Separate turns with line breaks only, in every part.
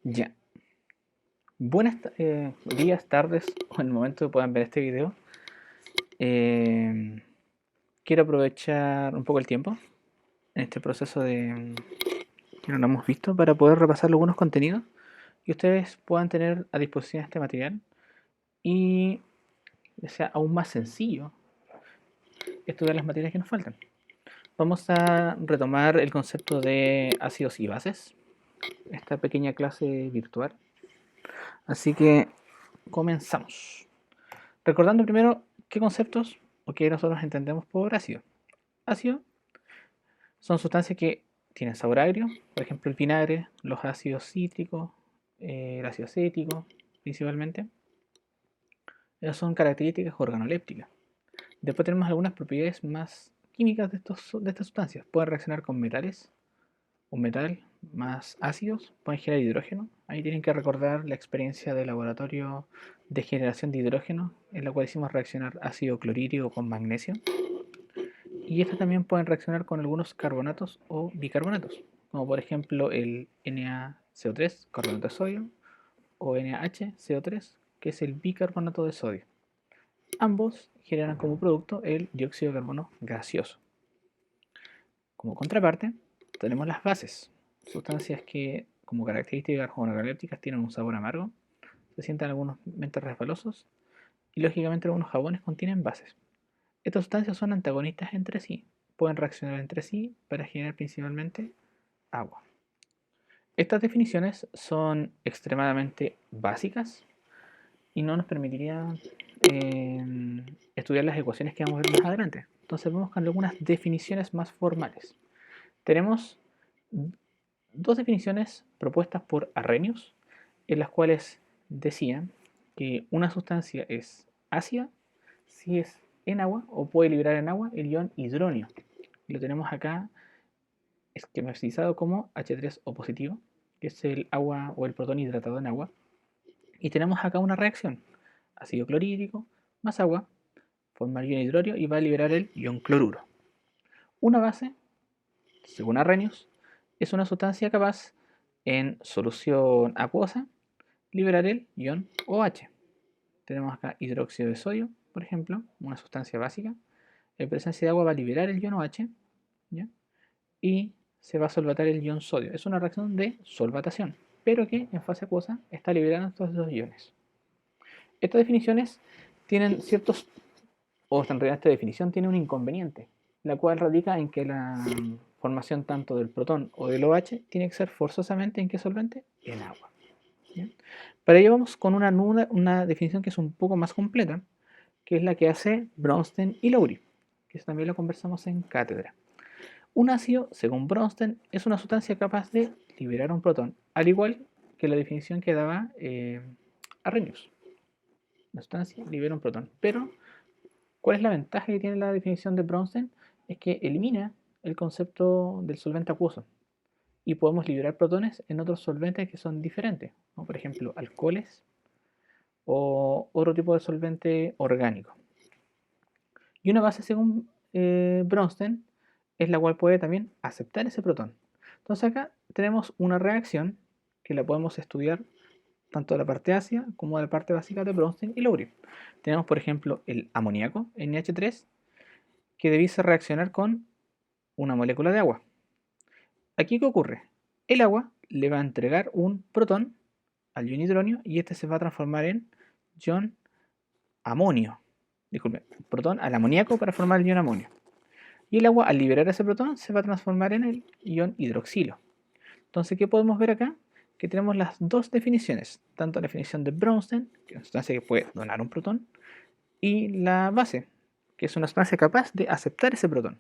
Ya. Días, tardes o en el momento que puedan ver este video. Eh, Quiero aprovechar un poco el tiempo en este proceso que no lo hemos visto para poder repasar algunos contenidos y ustedes puedan tener a disposición este material y que sea aún más sencillo estudiar las materias que nos faltan. Vamos a retomar el concepto de ácidos y bases, esta pequeña clase virtual. Así que comenzamos. Recordando primero qué conceptos o qué nosotros entendemos por ácido. Ácido son sustancias que tienen sabor agrio, por ejemplo el vinagre, los ácidos cítricos, el ácido acético principalmente. Esas son características organolépticas. Después tenemos algunas propiedades más químicas de estas sustancias. Pueden reaccionar con metales, un metal más ácidos, pueden generar hidrógeno. Ahí tienen que recordar la experiencia de laboratorio de generación de hidrógeno, en la cual hicimos reaccionar ácido clorhídrico con magnesio. Y estas también pueden reaccionar con algunos carbonatos o bicarbonatos, como por ejemplo el NaCO3, carbonato de sodio, o NaHCO3, que es el bicarbonato de sodio. Ambos generan como producto el dióxido de carbono gaseoso. Como contraparte, tenemos las bases, sustancias que como características organolépticas tienen un sabor amargo, se sienten algunos mentes resbalosos y lógicamente algunos jabones contienen bases. Estas sustancias son antagonistas entre sí, pueden reaccionar entre sí para generar principalmente agua. Estas definiciones son extremadamente básicas y no nos permitirían estudiar las ecuaciones que vamos a ver más adelante. Entonces vamos con algunas definiciones más formales. Tenemos dos definiciones propuestas por Arrhenius, en las cuales decían que una sustancia es ácida si es en agua o puede liberar en agua el ion hidronio. Lo tenemos acá esquematizado como H3O positivo, que es el agua o el protón hidratado en agua. Y tenemos acá una reacción, ácido clorhídrico más agua, forma el ion hidronio y va a liberar el ion cloruro. Una base, según Arrhenius, es una sustancia capaz en solución acuosa liberar el ion OH. Tenemos acá hidróxido de sodio, por ejemplo, una sustancia básica. En presencia de agua va a liberar el ion OH, ¿ya? Y se va a solvatar el ion sodio. Es una reacción de solvatación, pero que en fase acuosa está liberando estos dos iones. Estas definiciones tienen ciertos, o en realidad esta definición tiene un inconveniente, la cual radica en que la formación tanto del protón o del OH tiene que ser forzosamente en qué solvente, en agua. ¿Bien? Para ello vamos con una definición que es un poco más completa, que es la que hace Bronsted y Lowry, que eso también lo conversamos en cátedra. Un ácido, según Bronsted, es una sustancia capaz de liberar un protón, al igual que la definición que daba Arrhenius. La sustancia libera un protón. Pero, ¿cuál es la ventaja que tiene la definición de Bronsted? Es que elimina el concepto del solvente acuoso y podemos liberar protones en otros solventes que son diferentes, como por ejemplo alcoholes o otro tipo de solvente orgánico. Y una base, según Bronsted, es la cual puede también aceptar ese protón. Entonces acá tenemos una reacción que la podemos estudiar tanto de la parte ácida como de la parte básica de Bronsted y Lowry. Tenemos por ejemplo el amoníaco, NH3, que debiese reaccionar con una molécula de agua. Aquí, ¿qué ocurre? El agua le va a entregar un protón al ion hidronio y este se va a transformar en ion amonio. Disculpe, protón al amoníaco para formar el ion amonio. Y el agua, al liberar ese protón, se va a transformar en el ion hidroxilo. Entonces, ¿qué podemos ver acá? Que tenemos las dos definiciones, tanto la definición de Bronsted, que es una sustancia que puede donar un protón, y la base, que es una sustancia capaz de aceptar ese protón.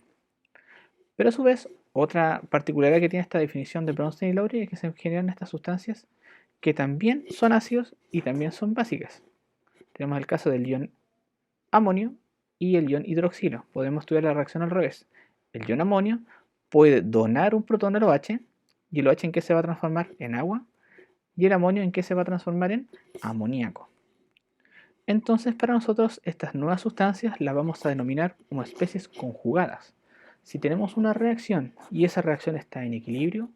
Pero a su vez, otra particularidad que tiene esta definición de Bronsted y Lowry es que se generan estas sustancias que también son ácidos y también son básicas. Tenemos el caso del ion amonio y el ion hidroxilo. Podemos estudiar la reacción al revés. El ion amonio puede donar un protón al OH y el OH en qué se va a transformar en agua y el amonio en qué se va a transformar en amoníaco. Entonces para nosotros estas nuevas sustancias las vamos a denominar como especies conjugadas. Si tenemos una reacción y esa reacción está en equilibrio,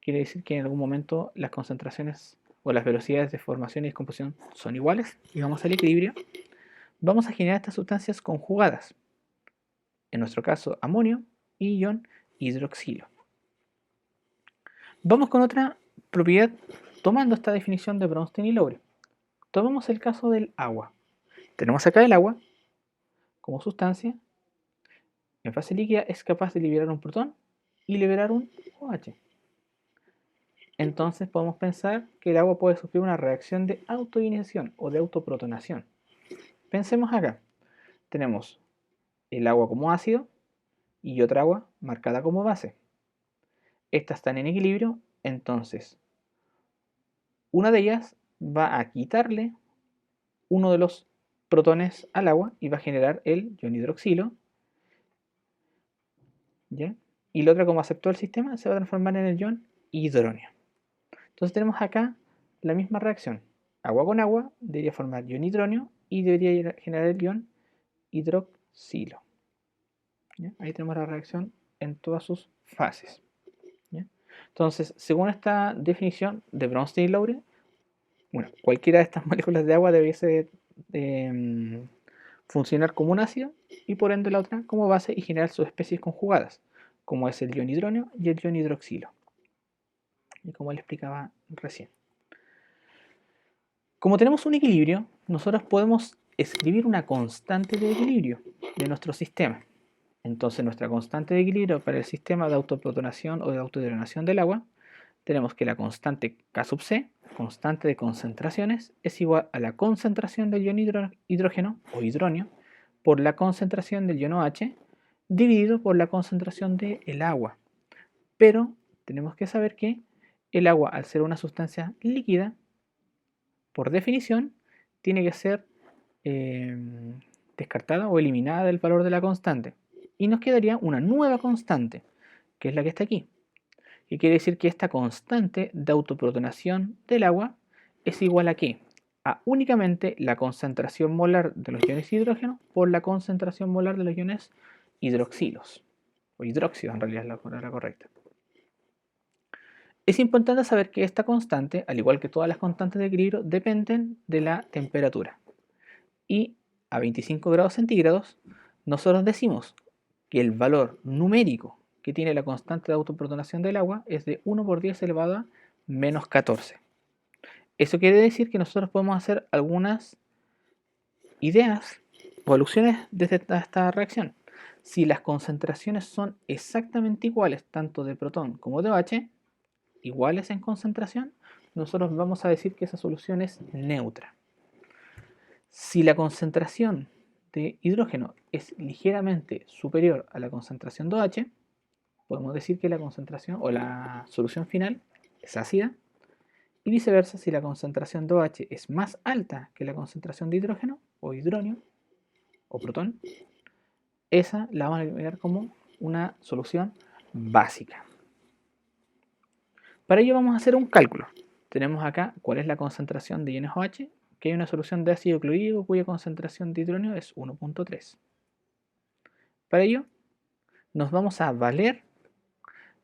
quiere decir que en algún momento las concentraciones o las velocidades de formación y descomposición son iguales y vamos al equilibrio, vamos a generar estas sustancias conjugadas. En nuestro caso, amonio y ion hidroxilo. Vamos con otra propiedad tomando esta definición de Bronsted y Lowry. Tomamos el caso del agua. Tenemos acá el agua como sustancia. En fase líquida es capaz de liberar un protón y liberar un OH. Entonces podemos pensar que el agua puede sufrir una reacción de autoionización o de autoprotonación. Pensemos acá. Tenemos el agua como ácido y otra agua marcada como base. Estas están en equilibrio, entonces una de ellas va a quitarle uno de los protones al agua y va a generar el ion hidroxilo, ¿ya? Y la otra, como aceptó el sistema, se va a transformar en el ion hidronio. Entonces tenemos acá la misma reacción. Agua con agua debería formar ion hidronio y debería generar el ion hidroxilo. ¿Ya? Ahí tenemos la reacción en todas sus fases. ¿Ya? Entonces, según esta definición de Bronsted y Lowry, bueno, cualquiera de estas moléculas de agua debiese funcionar como un ácido y por ende la otra como base y generar subespecies conjugadas, como es el ion hidronio y el ion hidroxilo. Y como le explicaba recién. Como tenemos un equilibrio, nosotros podemos escribir una constante de equilibrio de nuestro sistema. Entonces nuestra constante de equilibrio para el sistema de autoprotonación o de autohidrogenación del agua, tenemos que la constante K sub C, constante de concentraciones, es igual a la concentración del ion hidrógeno o hidronio por la concentración del ion OH dividido por la concentración del agua. Pero tenemos que saber que el agua, al ser una sustancia líquida, por definición, tiene que ser descartada o eliminada del valor de la constante. Y nos quedaría una nueva constante, que es la que está aquí. Y quiere decir que esta constante de autoprotonación del agua es igual a ¿qué? A únicamente la concentración molar de los iones hidrógeno por la concentración molar de los iones hidroxilos. O hidróxidos en realidad es la palabra correcta. Es importante saber que esta constante, al igual que todas las constantes de equilibrio, dependen de la temperatura. Y a 25 grados centígrados, nosotros decimos que el valor numérico que tiene la constante de autoprotonación del agua es de 1 por 10 elevado a menos 14. Eso quiere decir que nosotros podemos hacer algunas ideas o alusiones desde esta reacción. Si las concentraciones son exactamente iguales, tanto de protón como de OH, iguales en concentración, nosotros vamos a decir que esa solución es neutra. Si la concentración de hidrógeno es ligeramente superior a la concentración de OH, podemos decir que la concentración o la solución final es ácida. Y viceversa, si la concentración de OH es más alta que la concentración de hidrógeno o hidronio o protón, esa la vamos a mirar como una solución básica. Para ello vamos a hacer un cálculo. Tenemos acá cuál es la concentración de iones OH, que hay una solución de ácido clorhídrico cuya concentración de hidrógeno es 1.3. Para ello nos vamos a valer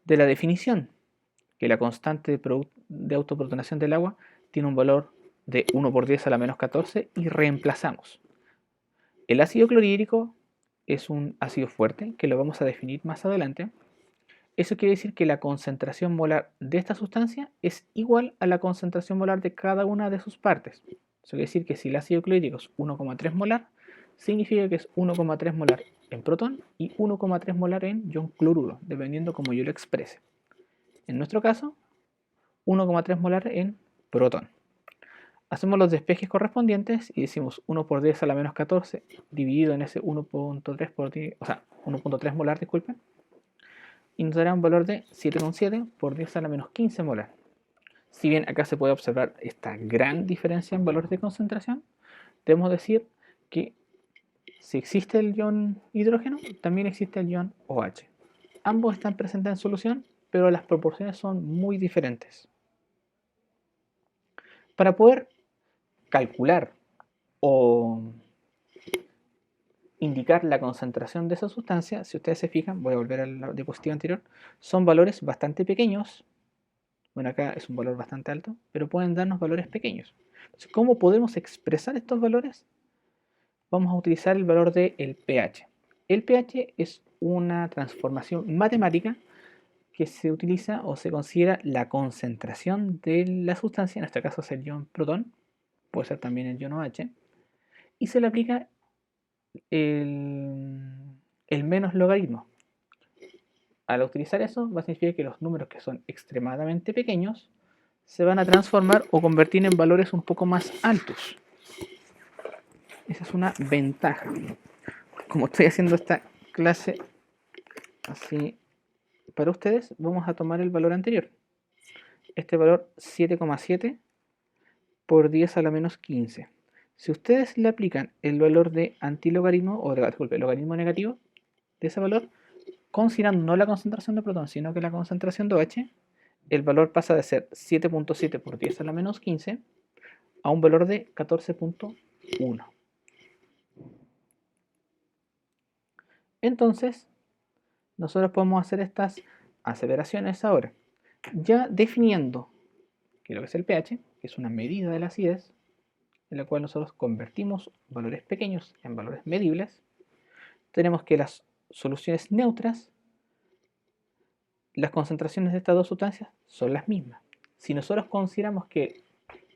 de la definición, que la constante de autoprotonación del agua tiene un valor de 1 por 10 a la menos 14 y reemplazamos. El ácido clorhídrico es un ácido fuerte que lo vamos a definir más adelante. Eso quiere decir que la concentración molar de esta sustancia es igual a la concentración molar de cada una de sus partes. Eso quiere decir que si el ácido clorhídrico es 1,3 molar, significa que es 1,3 molar en protón y 1,3 molar en ion cloruro, dependiendo como yo lo exprese. En nuestro caso, 1,3 molar en protón. Hacemos los despejes correspondientes y decimos 1 por 10 a la menos 14 dividido en ese 1.3 por 10, o sea, 1.3 molar, disculpen, y nos dará un valor de 7,7 por 10 a la menos 15 molar. Si bien acá se puede observar esta gran diferencia en valores de concentración, debemos decir que si existe el ion hidrógeno, también existe el ion OH. Ambos están presentes en solución, pero las proporciones son muy diferentes. Para poder calcular o indicar la concentración de esa sustancia, si ustedes se fijan, voy a volver a la diapositiva anterior, son valores bastante pequeños Bueno, acá es un valor bastante alto, pero pueden darnos valores pequeños. Entonces, ¿cómo podemos expresar estos valores? Vamos a utilizar el valor del pH. El pH es una transformación matemática que se utiliza o se considera la concentración de la sustancia, en este caso es el ion protón, puede ser también el ion OH, y se le aplica el, el menos logaritmo. Al utilizar eso va a significar que los números que son extremadamente pequeños se van a transformar o convertir en valores un poco más altos. Esa es una ventaja. Como estoy haciendo esta clase así para ustedes, vamos a tomar el valor anterior. Este valor 7,7 por 10 a la menos 15. Si ustedes le aplican el valor de antilogaritmo, o disculpe, logaritmo negativo de ese valor, considerando no la concentración de protón, sino que la concentración de OH, el valor pasa de ser 7,7 por 10 a la menos 15 a un valor de 14,1. Entonces, nosotros podemos hacer estas aseveraciones ahora. Ya definiendo que lo que es el pH, que es una medida de la acidez, en la cual nosotros convertimos valores pequeños en valores medibles, tenemos que las soluciones neutras, las concentraciones de estas dos sustancias son las mismas. Si nosotros consideramos que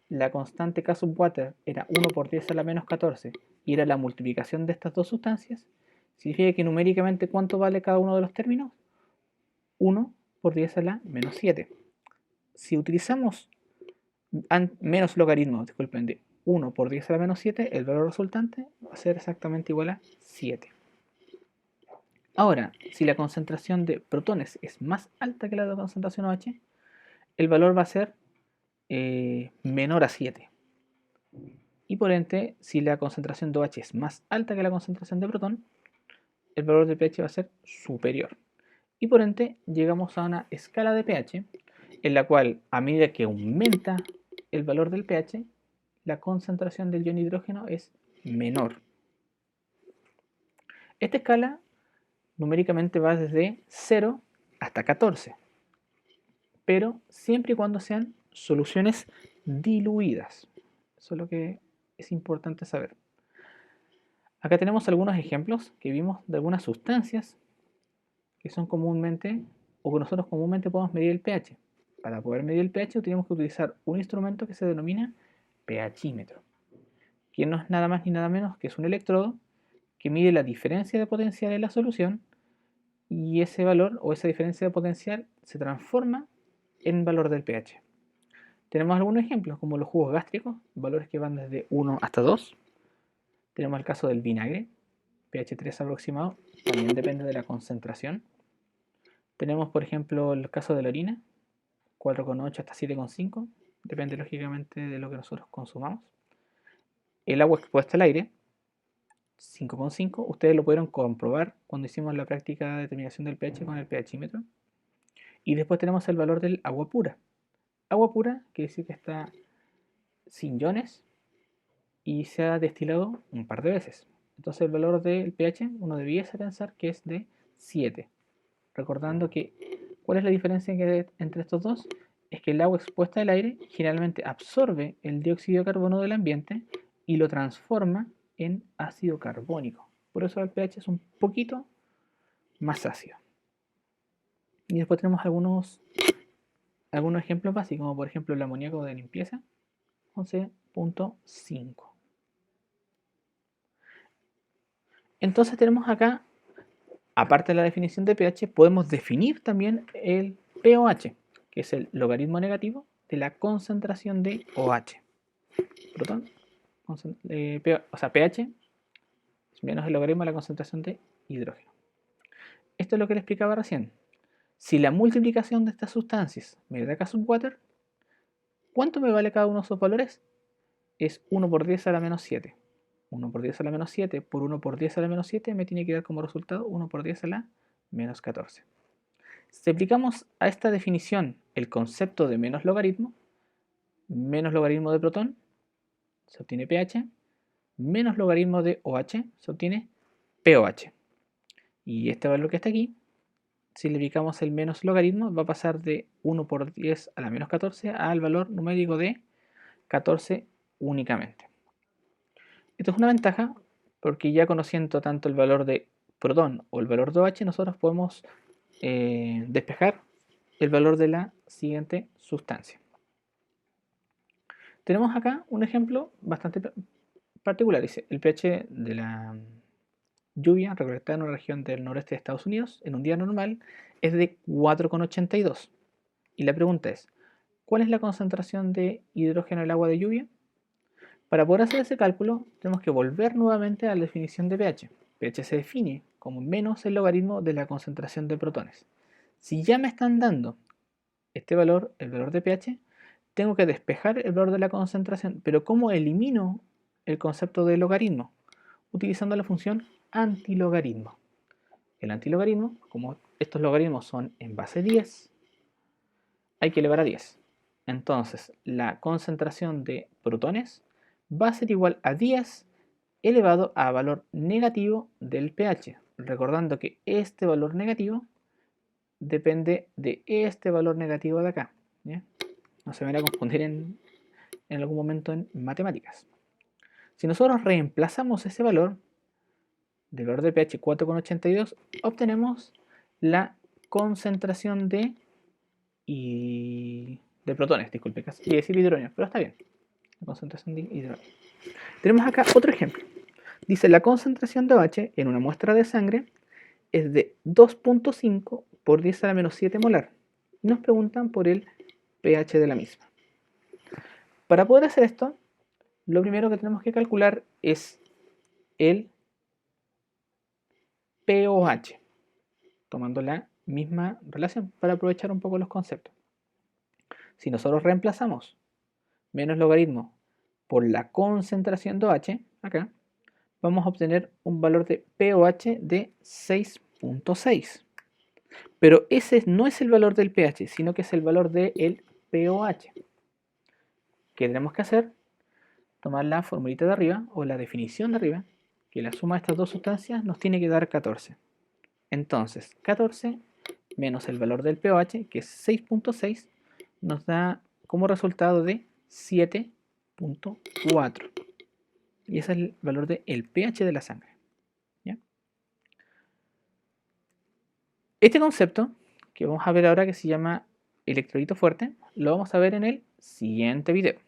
la constante K sub water era 1 por 10 a la menos 14 y era la multiplicación de estas dos sustancias, significa que numéricamente ¿cuánto vale cada uno de los términos? 1 por 10 a la menos 7. Si utilizamos menos logaritmo, disculpen, de 1 por 10 a la menos 7, el valor resultante va a ser exactamente igual a 7. Ahora, si la concentración de protones es más alta que la de la concentración OH, el valor va a ser menor a 7. Y por ende, si la concentración de OH es más alta que la concentración de protón, el valor de pH va a ser superior. Y por ende, llegamos a una escala de pH en la cual, a medida que aumenta el valor del pH, la concentración del ion hidrógeno es menor. Esta escala numéricamente va desde 0 hasta 14, pero siempre y cuando sean soluciones diluidas. Eso es lo que es importante saber. Acá tenemos algunos ejemplos que vimos de algunas sustancias que son comúnmente, o que nosotros comúnmente podemos medir el pH. Para poder medir el pH tenemos que utilizar un instrumento que se denomina pHímetro, que no es nada más ni nada menos que es un electrodo que mide la diferencia de potencial en la solución, y ese valor o esa diferencia de potencial se transforma en valor del pH. Tenemos algunos ejemplos como los jugos gástricos, valores que van desde 1 hasta 2. Tenemos el caso del vinagre, pH 3 aproximado, también depende de la concentración. Tenemos por ejemplo el caso de la orina, 4,8 hasta 7,5, depende lógicamente de lo que nosotros consumamos. El agua expuesta al aire, 5,5, ustedes lo pudieron comprobar cuando hicimos la práctica de determinación del pH con el pHímetro. Y después tenemos el valor del agua pura. Agua pura quiere decir que está sin iones y se ha destilado un par de veces. Entonces el valor del pH uno debiese pensar que es de 7. Recordando que, ¿cuál es la diferencia entre estos dos? Es que el agua expuesta al aire generalmente absorbe el dióxido de carbono del ambiente y lo transforma en ácido carbónico. Por eso el pH es un poquito más ácido. Y después tenemos algunos ejemplos básicos, como por ejemplo el amoníaco de limpieza, 11,5. Entonces tenemos acá, aparte de la definición de pH, podemos definir también el pOH, que es el logaritmo negativo de la concentración de OH. Protón, o sea, pH menos el logaritmo de la concentración de hidrógeno. Esto es lo que le explicaba recién. Si la multiplicación de estas sustancias me da K sub water, ¿cuánto me vale cada uno de esos valores? Es 1 por 10 a la menos 7. 1 por 10 a la menos 7 por 1 por 10 a la menos 7 me tiene que dar como resultado 1 por 10 a la menos 14. Si aplicamos a esta definición el concepto de menos logaritmo de protón, se obtiene pH, menos logaritmo de OH, se obtiene pOH. Y este valor que está aquí si le aplicamos el menos logaritmo, va a pasar de 1 por 10 a la menos 14 al valor numérico de 14 únicamente. Esto es una ventaja porque ya conociendo tanto el valor de protón o el valor de OH, nosotros podemos despejar el valor de la siguiente sustancia. Tenemos acá un ejemplo bastante particular. Dice, el pH de la lluvia recolectada en una región del noreste de Estados Unidos en un día normal es de 4,82. Y la pregunta es, ¿cuál es la concentración de hidrógeno en el agua de lluvia? Para poder hacer ese cálculo, tenemos que volver nuevamente a la definición de pH. pH se define como menos el logaritmo de la concentración de protones. Si ya me están dando este valor, el valor de pH, tengo que despejar el valor de la concentración. Pero ¿cómo elimino el concepto de logaritmo? Utilizando la función antilogaritmo. El antilogaritmo, como estos logaritmos son en base 10, hay que elevar a 10. Entonces, la concentración de protones va a ser igual a 10 elevado a valor negativo del pH. Recordando que este valor negativo depende de este valor negativo de acá. ¿Ya? No se van a confundir en algún momento en matemáticas. Si nosotros reemplazamos ese valor del valor de pH 4,82, obtenemos la concentración de protones, disculpe, casi decir hidrógeno, pero está bien. La concentración de hidrógeno. Tenemos acá otro ejemplo. Dice, la concentración de OH en una muestra de sangre es de 2,5 por 10 a la menos 7 molar. Y nos preguntan por el pH de la misma. Para poder hacer esto, lo primero que tenemos que calcular es el pOH, tomando la misma relación para aprovechar un poco los conceptos. Si nosotros reemplazamos menos logaritmo por la concentración de OH, acá, vamos a obtener un valor de pOH de 6,6. Pero ese no es el valor del pH, sino que es el valor del pOH. ¿Qué tenemos que hacer? Tomar la formulita de arriba, o la definición de arriba, que la suma de estas dos sustancias nos tiene que dar 14. Entonces, 14 menos el valor del pOH, que es 6,6, nos da como resultado de 7,4. Y ese es el valor del pH de la sangre. ¿Ya? Este concepto que vamos a ver ahora, que se llama electrolito fuerte, lo vamos a ver en el siguiente video.